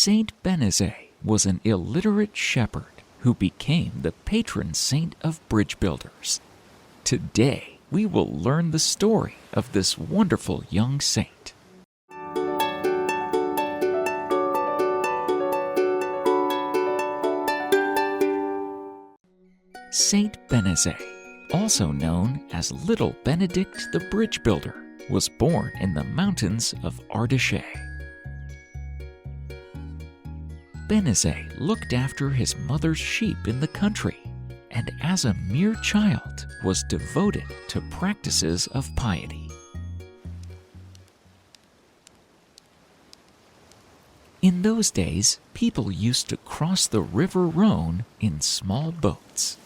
Saint Bénézet was an illiterate shepherd who became the patron saint of bridge builders. Today, we will learn the story of this wonderful young saint. Saint Bénézet, also known as Little Benedict the Bridge Builder, was born in the mountains of Ardèche. Benezet looked after his mother's sheep in the country, and as a mere child was devoted to practices of piety. In those days, people used to cross the river Rhône in small boats.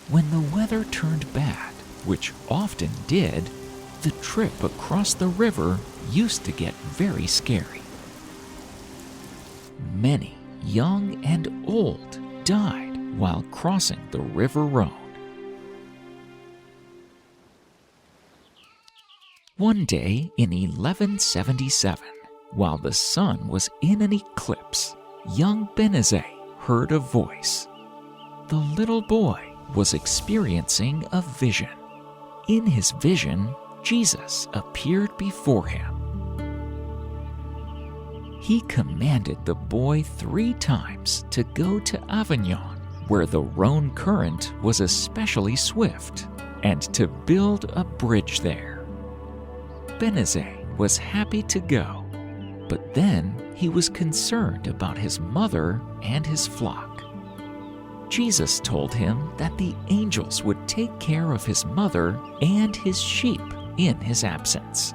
When the weather turned bad, which often did, the trip across the river used to get very scary. Many, young and old, died while crossing the river Rhône. One day in 1177, while the sun was in an eclipse, young Benezet heard a voice. The little boy was experiencing a vision. In his vision, Jesus appeared before him. He commanded the boy 3 times to go to Avignon, where the Rhône current was especially swift, and to build a bridge there. Benezet was happy to go, but then he was concerned about his mother and his flock. Jesus told him that the angels would take care of his mother and his sheep in his absence.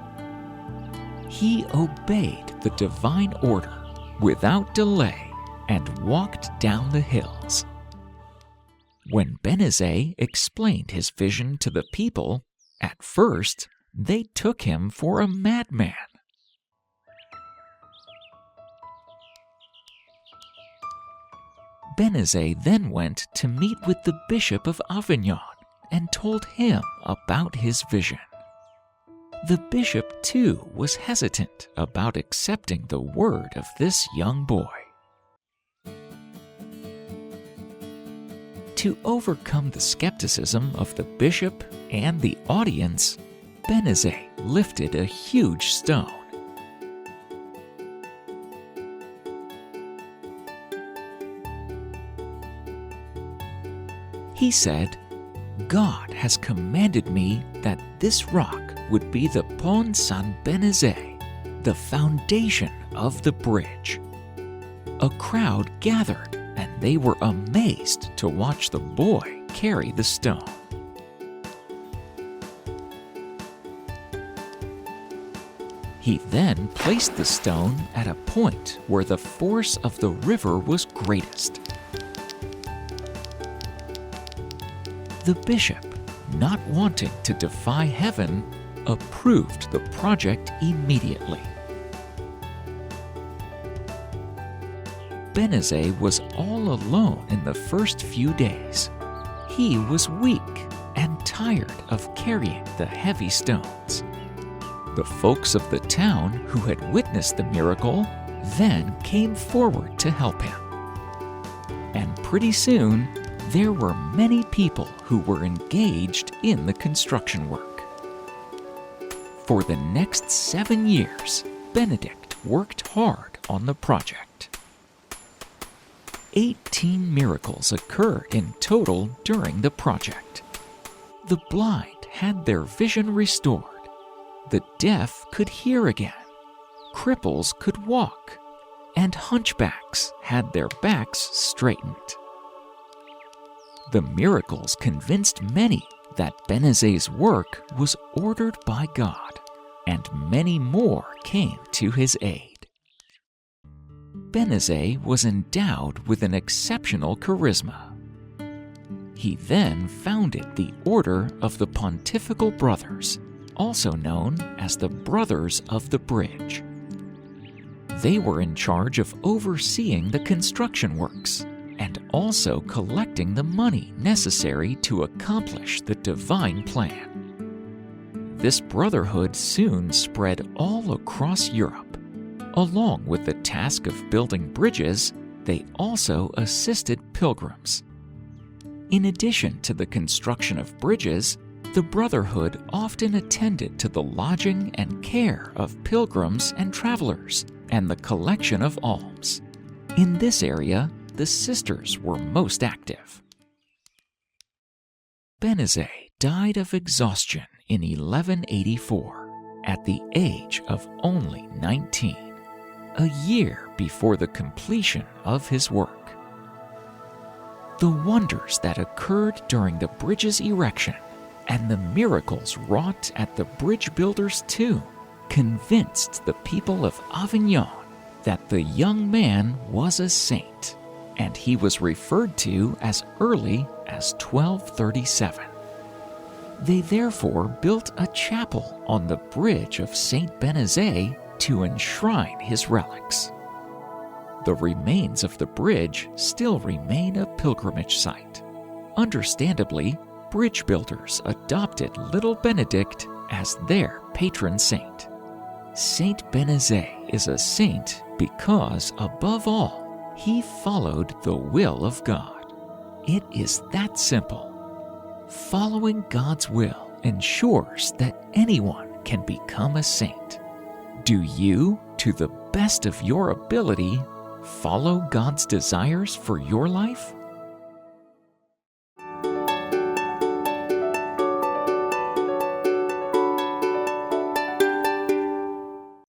He obeyed the divine order without delay and walked down the hills. When Benezet explained his vision to the people, at first they took him for a madman. Benezet then went to meet with the Bishop of Avignon and told him about his vision. The bishop, too, was hesitant about accepting the word of this young boy. To overcome the skepticism of the bishop and the audience, Benezet lifted a huge stone. He said, "God has commanded me that this rock would be the Pont Saint Bénézet, the foundation of the bridge." A crowd gathered, and they were amazed to watch the boy carry the stone. He then placed the stone at a point where the force of the river was greatest. The bishop, not wanting to defy heaven, approved the project immediately. Benezet was all alone in the first few days. He was weak and tired of carrying the heavy stones. The folks of the town who had witnessed the miracle then came forward to help him. And pretty soon, there were many people who were engaged in the construction work. For the next 7 years, Benedict worked hard on the project. 18 miracles occurred in total during the project. The blind had their vision restored. The deaf could hear again. Cripples could walk. And hunchbacks had their backs straightened. The miracles convinced many that Benezet's work was ordered by God, and many more came to his aid. Benezet was endowed with an exceptional charisma. He then founded the Order of the Pontifical Brothers, also known as the Brothers of the Bridge. They were in charge of overseeing the construction works and also collecting the money necessary to accomplish the divine plan. This brotherhood soon spread all across Europe. Along with the task of building bridges, they also assisted pilgrims. In addition to the construction of bridges, the Brotherhood often attended to the lodging and care of pilgrims and travelers and the collection of alms. In this area, the sisters were most active. Benezet died of exhaustion in 1184 at the age of only 19, a year before the completion of his work. The wonders that occurred during the bridge's erection and the miracles wrought at the bridge builder's tomb convinced the people of Avignon that the young man was a saint, and he was referred to as early as 1237. They therefore built a chapel on the bridge of Saint Bénézet to enshrine his relics. The remains of the bridge still remain a pilgrimage site. Understandably, bridge builders adopted little Benedict as their patron saint. Saint Bénézet is a saint because, above all, he followed the will of God. It is that simple. Following God's will ensures that anyone can become a saint. Do you, to the best of your ability, follow God's desires for your life?